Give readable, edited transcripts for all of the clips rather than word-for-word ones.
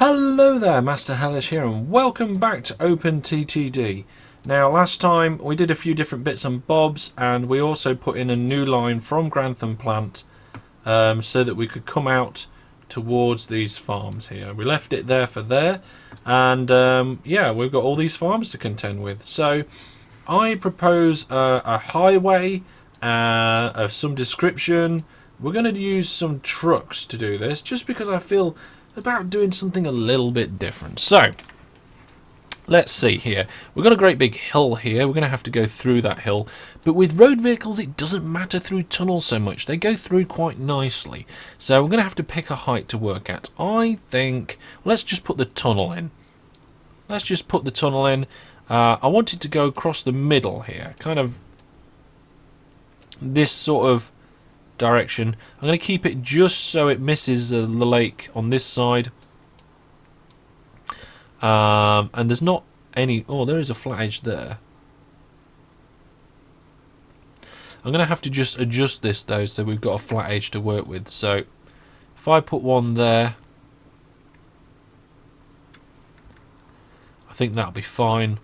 Hello there, Master Hellish here, and welcome back to Open TTD. Now, last time we did a few different bits and bobs, and we also put in a new line from Grantham Plant so that we could come out towards these farms here. We left it there for there, and yeah, we've got all these farms to contend with. So I propose a highway of some description. We're going to use some trucks to do this, just because I feel about doing something a little bit different. So let's see here. We've got a great big hill here. We're going to have to go through that hill, but with road vehicles it doesn't matter through tunnels so much. They go through quite nicely, so we're going to have to pick a height to work at. I think let's just put the tunnel in. Let's just put the tunnel in. I want it to go across the middle here, kind of this sort of direction. I'm going to keep it just so it misses the lake on this side, and there's not any. Oh, there is a flat edge there. I'm going to have to just adjust this though, so we've got a flat edge to work with. So if I put one there, I think that'll be fine.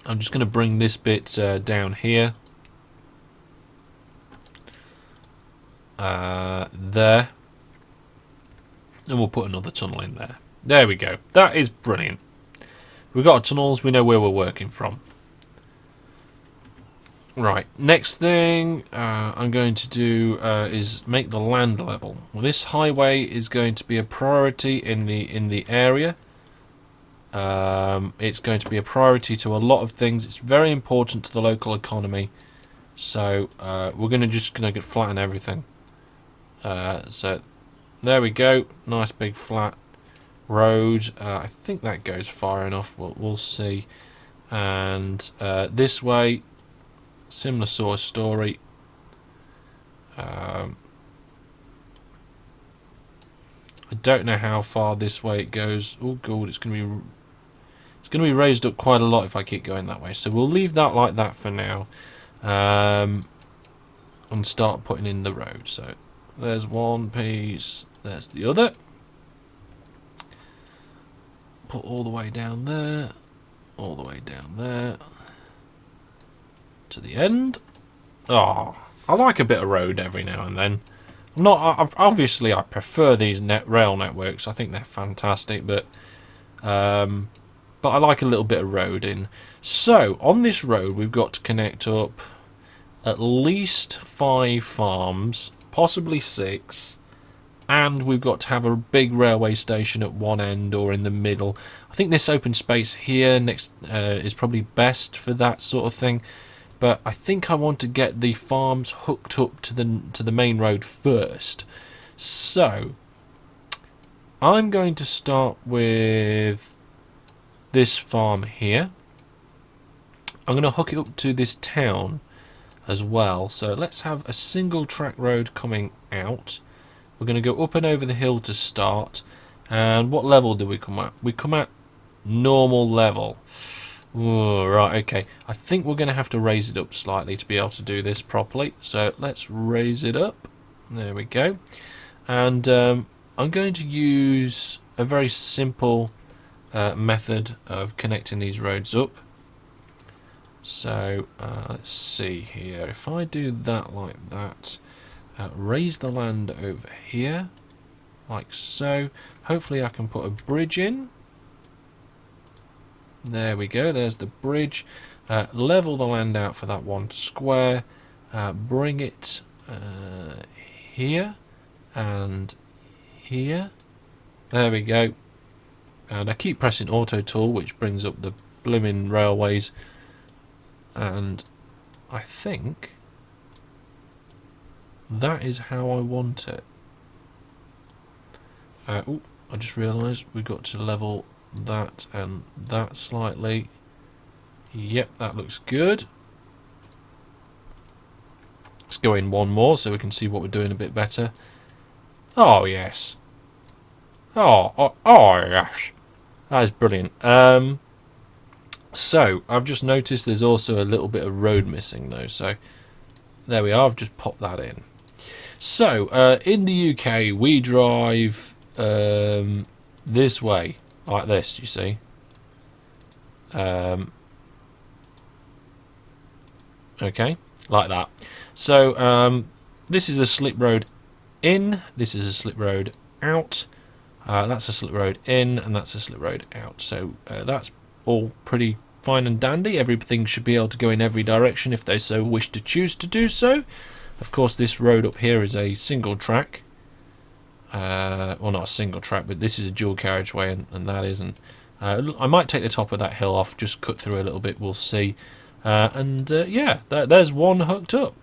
I'm just going to bring this bit down here. There, and we'll put another tunnel in there. There we go. That is brilliant. We've got our tunnels, we know where we're working from. Right, next thing I'm going to do is make the land level. Well, this highway is going to be a priority in the area. It's going to be a priority to a lot of things. It's very important to the local economy, so we're just going to flatten everything. So there we go, nice big flat road. I think that goes far enough, we'll see. And this way, similar sort of story. I don't know how far this way it goes. Oh god, it's gonna be raised up quite a lot if I keep going that way, so we'll leave that like that for now, and start putting in the road. So there's one piece, there's the other. Put all the way down there, all the way down there, to the end. Oh, I like a bit of road every now and then. Obviously I prefer these rail networks, I think they're fantastic, but I like a little bit of road in. So on this road we've got to connect up at least 5 farms, possibly 6, and we've got to have a big railway station at one end or in the middle. I think this open space here next is probably best for that sort of thing, but I think I want to get the farms hooked up to the main road first. So I'm going to start with this farm here. I'm going to hook it up to this town as well. So let's have a single track road coming out. We're going to go up and over the hill to start. And what level do we come at? We come at normal level. Ooh, right, okay. I think we're going to have to raise it up slightly to be able to do this properly. So let's raise it up. There we go. And I'm going to use a very simple method of connecting these roads up. So let's see here. If I do that like that, raise the land over here like so. Hopefully I can put a bridge in. There we go, there's the bridge. Level the land out for that 1 square. Bring it here and here. There we go. And I keep pressing auto tool, which brings up the blimmin' railways. And I think that is how I want it. Oh, I just realised we've got to level that and that slightly. Yep, that looks good. Let's go in one more so we can see what we're doing a bit better. Oh yes. Oh yes. That is brilliant. So I've just noticed there's also a little bit of road missing though, so there we are. I've just popped that in. So in the UK we drive this way, like this, you see. Okay, like that. So this is a slip road in, this is a slip road out, that's a slip road in, and that's a slip road out. So that's all pretty fine and dandy. Everything should be able to go in every direction if they so wish to choose to do so. Of course, this road up here is a single track. Well, not a single track, but this is a dual carriageway, and that isn't. I might take the top of that hill off, just cut through a little bit, we'll see. Yeah, there's one hooked up.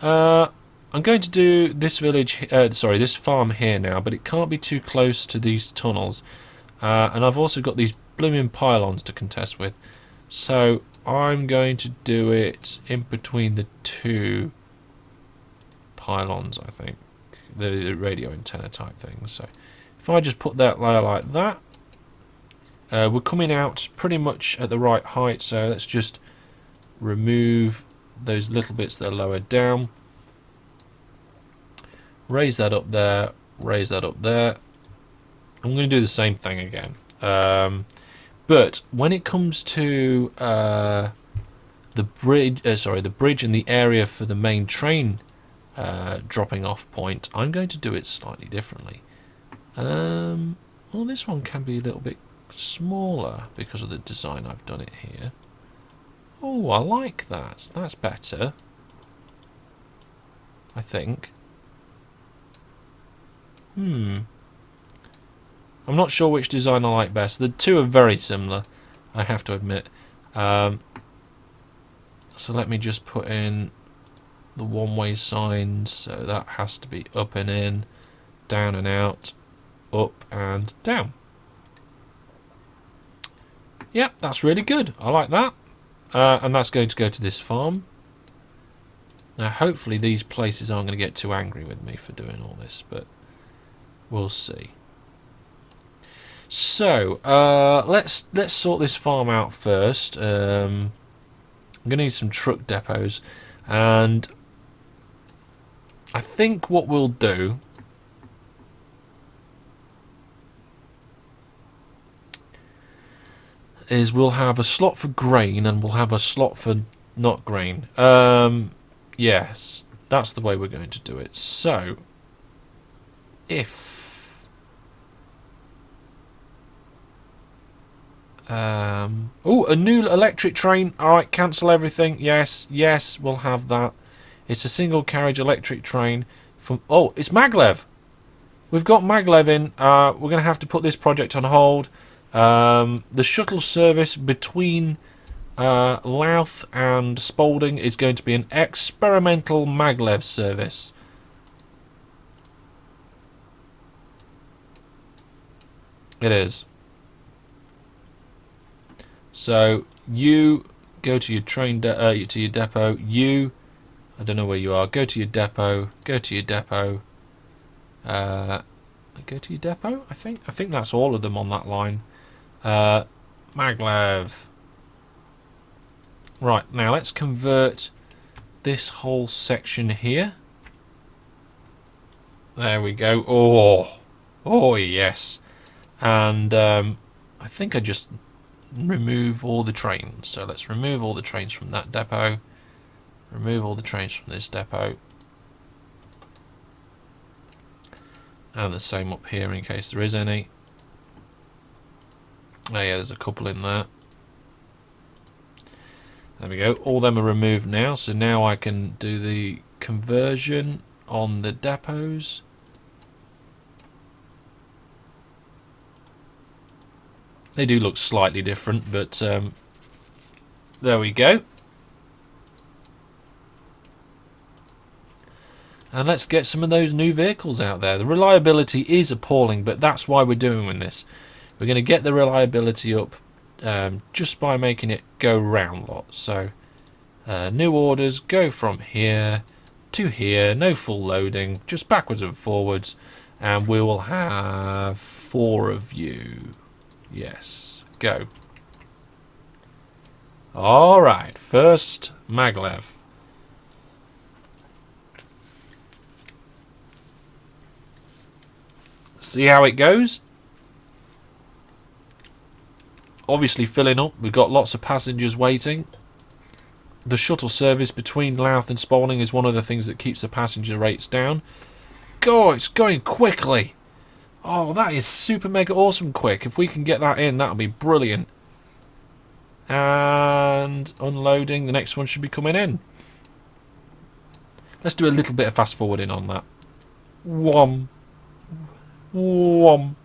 I'm going to do this village, this farm here now, but it can't be too close to these tunnels. And I've also got these blooming pylons to contest with. So I'm going to do it in between the two pylons, I think. The radio antenna type thing. So if I just put that layer like that, we're coming out pretty much at the right height, so let's just remove those little bits that are lower down. Raise that up there, raise that up there. I'm going to do the same thing again. But when it comes to the bridge and the area for the main train dropping off point, I'm going to do it slightly differently. Well, this one can be a little bit smaller because of the design I've done it here. Oh, I like that. That's better, I think. I'm not sure which design I like best. The two are very similar, I have to admit. So let me just put in the one-way signs. So that has to be up and in, down and out, up and down. Yep, that's really good. I like that. And that's going to go to this farm. Now, hopefully these places aren't going to get too angry with me for doing all this, but we'll see. So, let's sort this farm out first. I'm going to need some truck depots, and I think what we'll do is we'll have a slot for grain and we'll have a slot for not grain. Yes, that's the way we're going to do it. So, if oh, a new electric train. Alright, cancel everything. Yes, yes, we'll have that. It's a single carriage electric train from... Oh, it's Maglev. We've got Maglev in. We're going to have to put this project on hold. The shuttle service between Louth and Spalding is going to be an experimental Maglev service. It is. So you go to your train to your depot. You, I don't know where you are. Go to your depot. Go to your depot. Go to your depot. I think that's all of them on that line. Maglev. Right, now let's convert this whole section here. There we go. Oh yes. And I think I just remove all the trains. So let's remove all the trains from that depot. Remove all the trains from this depot. And the same up here in case there is any. Oh yeah, there's a couple in there. There we go. All them are removed now. So now I can do the conversion on the depots. They do look slightly different, but there we go. And let's get some of those new vehicles out there. The reliability is appalling, but that's why we're doing this. We're going to get the reliability up just by making it go round lots. So new orders go from here to here, no full loading, just backwards and forwards, and we will have 4 of you. Yes, go. Alright, first Maglev. see how it goes. Obviously filling up. We've got lots of passengers waiting. The shuttle service between Louth and Spalding is one of the things that keeps the passenger rates down. God, it's going quickly. Oh, that is super mega awesome quick. If we can get that in, that'll be brilliant. And unloading. The next one should be coming in. Let's do a little bit of fast forwarding on that. Whom. Whom.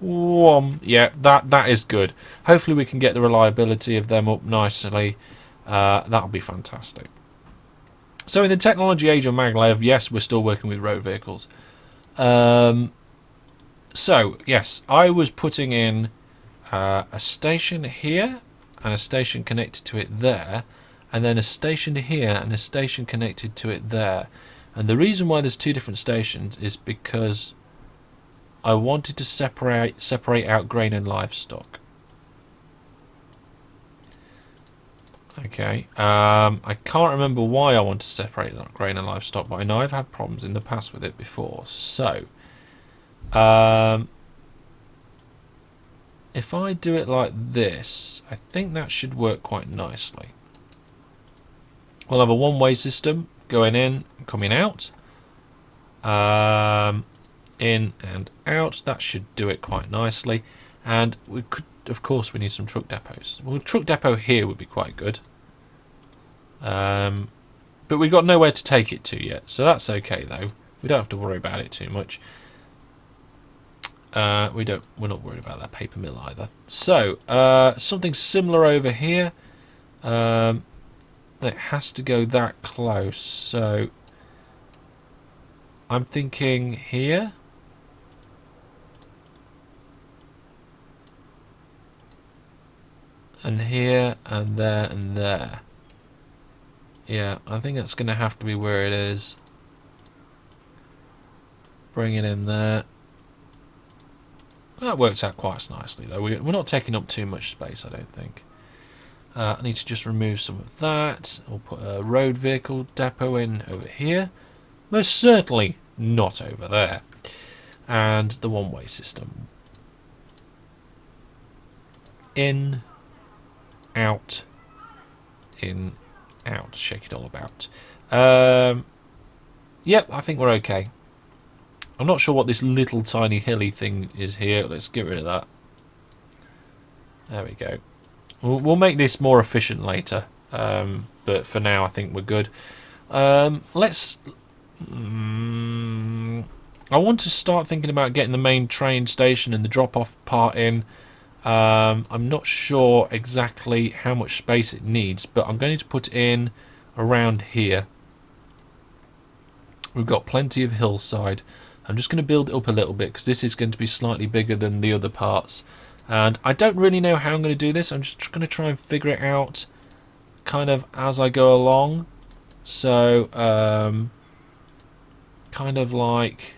Whom. Yeah, that is good. Hopefully we can get the reliability of them up nicely. That'll be fantastic. So in the technology age of maglev, yes, we're still working with road vehicles. So, yes, I was putting in a station here and a station connected to it there, and then a station here and a station connected to it there. And the reason why there's two different stations is because I wanted to separate out grain and livestock. Okay, I can't remember why I want to separate that grain and livestock, but I know I've had problems in the past with it before. So, if I do it like this, I think that should work quite nicely. We'll have a one-way system going in and coming out. In and out. That should do it quite nicely. And we could, of course, we need some truck depots. Well, a truck depot here would be quite good. But we've got nowhere to take it to yet, so that's okay though. We don't have to worry about it too much. We're not worried about that paper mill either. So something similar over here. It has to go that close, so I'm thinking here. And here, and there, and there. Yeah, I think that's going to have to be where it is. Bring it in there. That works out quite nicely, though. We're not taking up too much space, I don't think. I need to just remove some of that. We'll put a road vehicle depot in over here. Most certainly not over there. And the one-way system. In, out, in, out. Shake it all about. Yep, I think we're okay. I'm not sure what this little tiny hilly thing is here. Let's get rid of that. There we go. We'll make this more efficient later, but for now I think we're good. I want to start thinking about getting the main train station and the drop-off part in. I'm not sure exactly how much space it needs, but I'm going to put it in around here. We've got plenty of hillside. I'm just going to build it up a little bit because this is going to be slightly bigger than the other parts. And I don't really know how I'm going to do this. I'm just going to try and figure it out kind of as I go along. So, kind of like,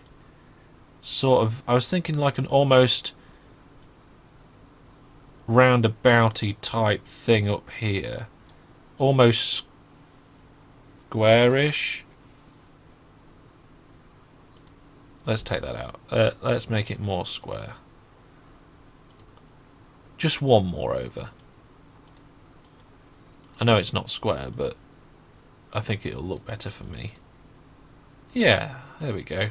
sort of, I was thinking like an almost roundabouty type thing up here. Almost squarish. Let's take that out. Let's make it more square. Just one more over. I know it's not square, but I think it'll look better for me. Yeah, there we go.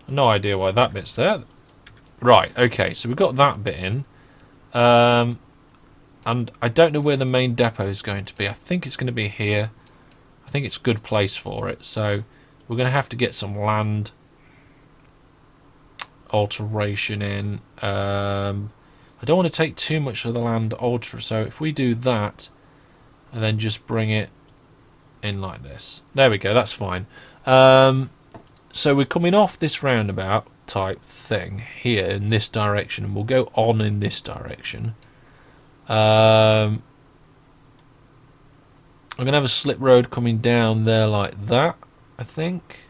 No idea why that bit's there. Right, okay, so we've got that bit in. And I don't know where the main depot is going to be. I think it's going to be here. I think it's a good place for it. So we're going to have to get some land alteration in. I don't want to take too much of the land alter, so if we do that and then just bring it in like this, there we go, that's fine. So we're coming off this roundabout type thing here in this direction, and we'll go on in this direction. I'm gonna have a slip road coming down there like that, I think.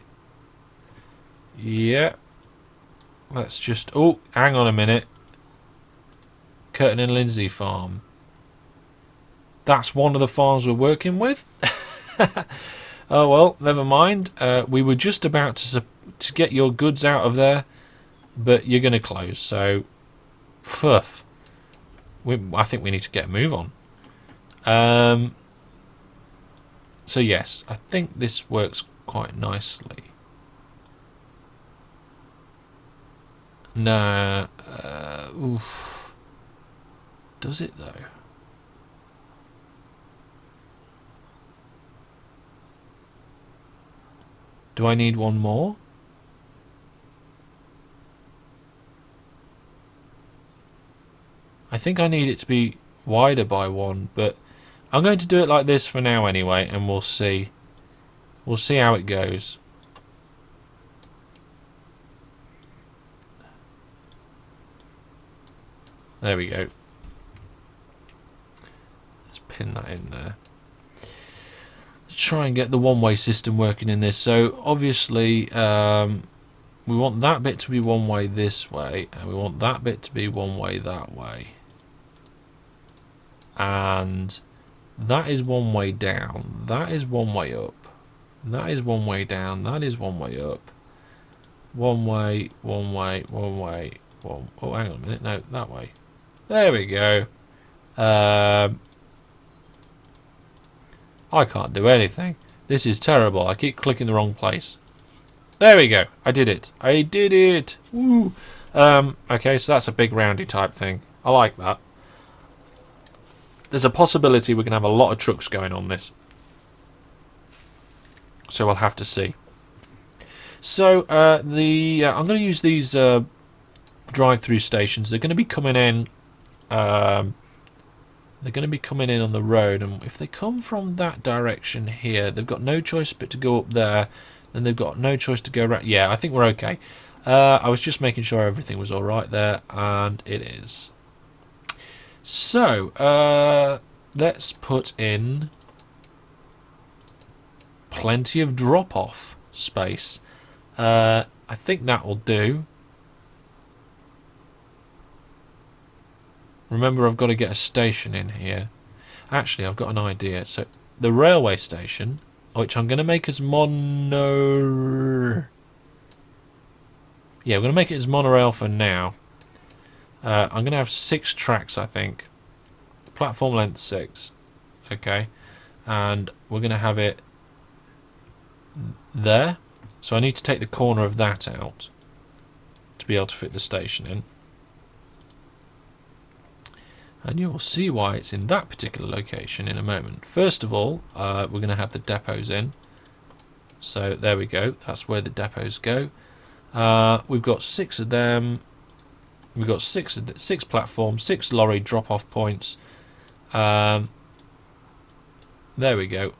Yeah, let's just, oh, hang on a minute. Curtin and Lindsay farm. That's one of the farms we're working with. Oh well, never mind. We were just about to get your goods out of there, but you're going to close. So, poof. I think we need to get a move on. So yes, I think this works quite nicely. Nah, oof. Does it though? Do I need one more? I think I need it to be wider by one, but I'm going to do it like this for now anyway, and we'll see. We'll see how it goes. There we go. Let's pin that in there. Let's try and get the one-way system working in this. So obviously we want that bit to be one way this way, and we want that bit to be one way that way. And that is one way down. That is one way up. That is one way down. That is one way up. One way, one way, one way, one. Oh, hang on a minute. No, that way. There we go. I can't do anything. This is terrible. I keep clicking the wrong place. There we go. I did it. I did it. Woo. Okay, so that's a big roundy type thing. I like that. There's a possibility we can have a lot of trucks going on this. So we'll have to see. So I'm going to use these drive-through stations. They're going to be coming in. They're going to be coming in on the road, and if they come from that direction here, they've got no choice but to go up there. Then they've got no choice to go around. Yeah, I think we're okay. I was just making sure everything was all right there, and it is. So let's put in plenty of drop-off space. I think that will do. Remember, I've got to get a station in here. Actually, I've got an idea. So the railway station, which I'm going to make as mono... Yeah, we're going to make it as monorail for now. I'm going to have 6 tracks, I think. Platform length 6. Okay. And we're going to have it there. So I need to take the corner of that out to be able to fit the station in. And you will see why it's in that particular location in a moment. First of all, we're going to have the depots in. So there we go. That's where the depots go. We've got 6 of them. We've got 6 platforms, 6 lorry drop-off points. There we go.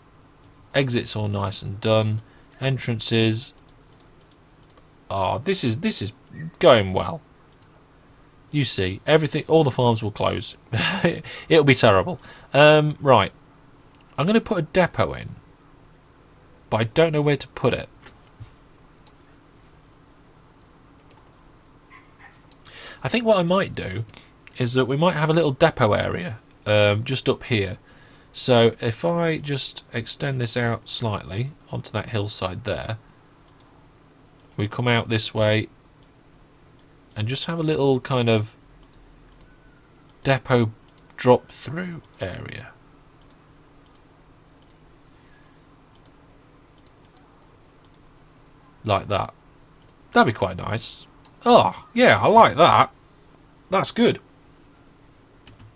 Exits all nice and done. Entrances. Oh, this is going well. You see, everything, all the farms will close. It'll be terrible. Right. I'm going to put a depot in, but I don't know where to put it. I think what I might do is that we might have a little depot area just up here. So if I just extend this out slightly onto that hillside there, we come out this way and just have a little kind of depot drop through area. Like that. That'd be quite nice. Oh, yeah, I like that. That's good.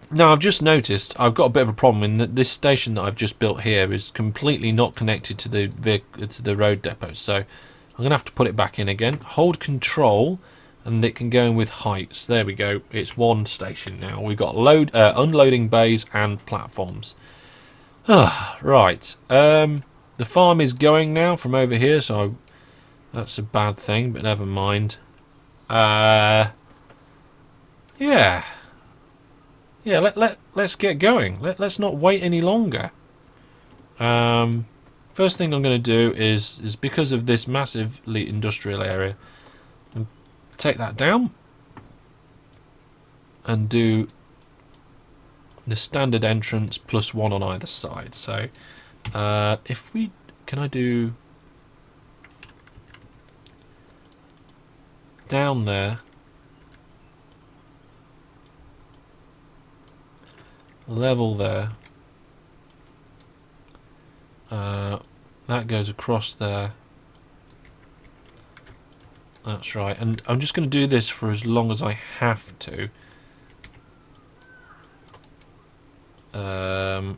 Now, I've just noticed I've got a bit of a problem in that this station that I've just built here is completely not connected to the road depot. So I'm going to have to put it back in again. Hold control and it can go in with heights. There we go. It's one station now. We've got unloading bays and platforms. Right. The farm is going now from over here, so that's a bad thing, but never mind. Yeah. Let's get going. Let's not wait any longer. First thing I'm going to do is because of this massively industrial area, take that down and do the standard entrance plus 1 on either side. So if we can I do down there level there. That goes across there. That's right. And I'm just going to do this for as long as I have to. There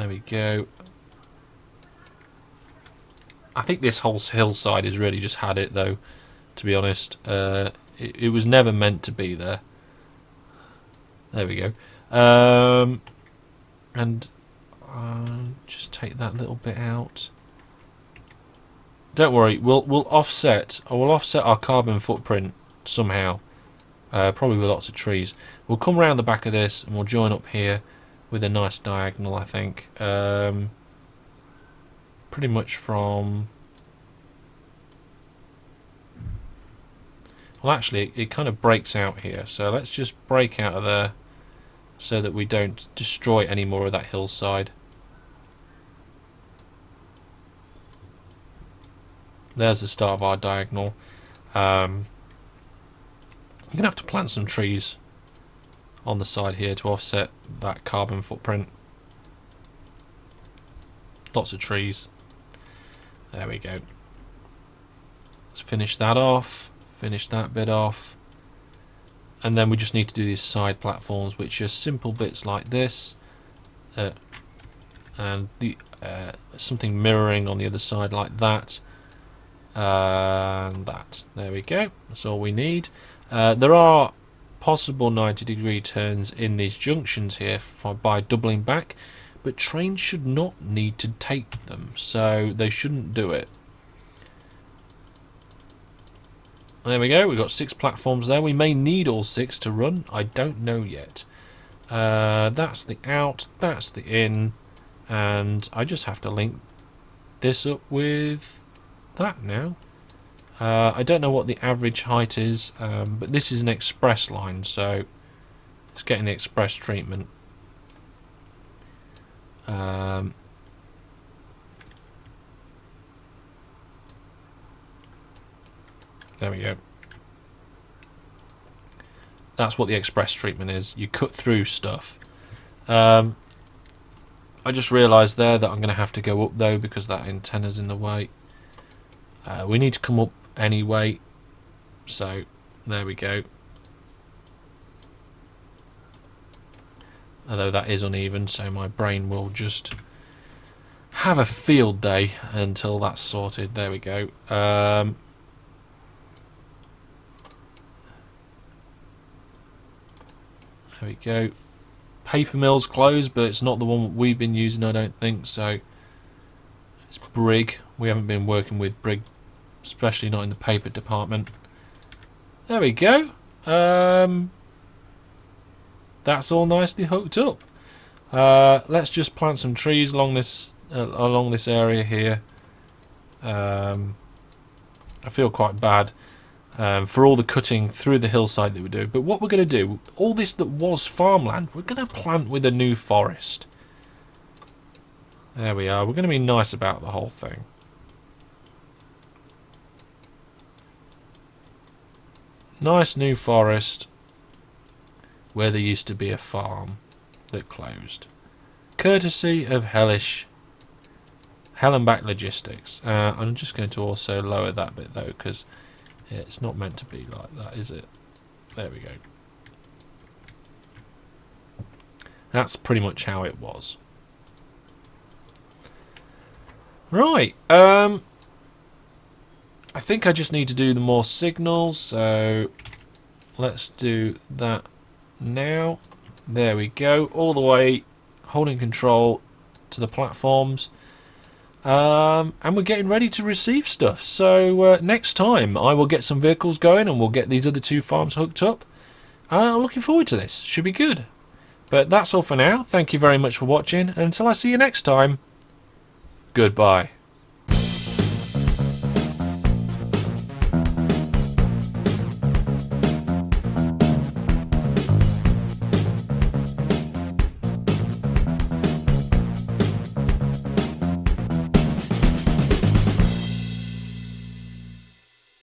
we go. I think this whole hillside has really just had it, though, to be honest. It was never meant to be there. There we go. And just take that little bit out. Don't worry, we'll offset. I will offset our carbon footprint somehow. Probably with lots of trees. We'll come around the back of this and we'll join up here with a nice diagonal, I think. Pretty much from... Well, actually, it kind of breaks out here. So let's just break out of there so that we don't destroy any more of that hillside. There's the start of our diagonal. You're going to have to plant some trees on the side here to offset that carbon footprint. Lots of trees. There we go. Let's finish that off. Finish that bit off. And then we just need to do these side platforms, which are simple bits like this. And the something mirroring on the other side like that. And that. There we go. That's all we need. There are possible 90-degree turns in these junctions here by doubling back, but trains should not need to take them, so they shouldn't do it. There we go. We've got 6 platforms there. We may need all 6 to run. I don't know yet. That's the out. That's the in. And I just have to link this up with that now. I don't know what the average height is, but this is an express line, so it's getting the express treatment. There we go. That's what the express treatment is. You cut through stuff. I just realised there that I'm going to have to go up though because that antenna's in the way. We need to come up anyway, so there we go. Although that is uneven, so my brain will just have a field day until that's sorted. There we go. There we go. Paper mill's closed, but it's not the one we've been using, I don't think. So it's Brig. We haven't been working with Brig, especially not in the paper department. There we go. That's all nicely hooked up. Let's just plant some trees along this area here. I feel quite bad for all the cutting through the hillside that we do. But what we're going to do, all this that was farmland, we're going to plant with a new forest. There we are. We're going to be nice about the whole thing. Nice new forest where there used to be a farm that closed. Courtesy of Hellish. Hell and Back Logistics. I'm just going to also lower that bit though, because it's not meant to be like that, is it? There we go. That's pretty much how it was. Right. I think I just need to do the more signals, so let's do that now. There we go. All the way, holding control to the platforms. And we're getting ready to receive stuff. So next time I will get some vehicles going and we'll get these other 2 farms hooked up. I'm looking forward to this. Should be good. But that's all for now. Thank you very much for watching. And until I see you next time, goodbye.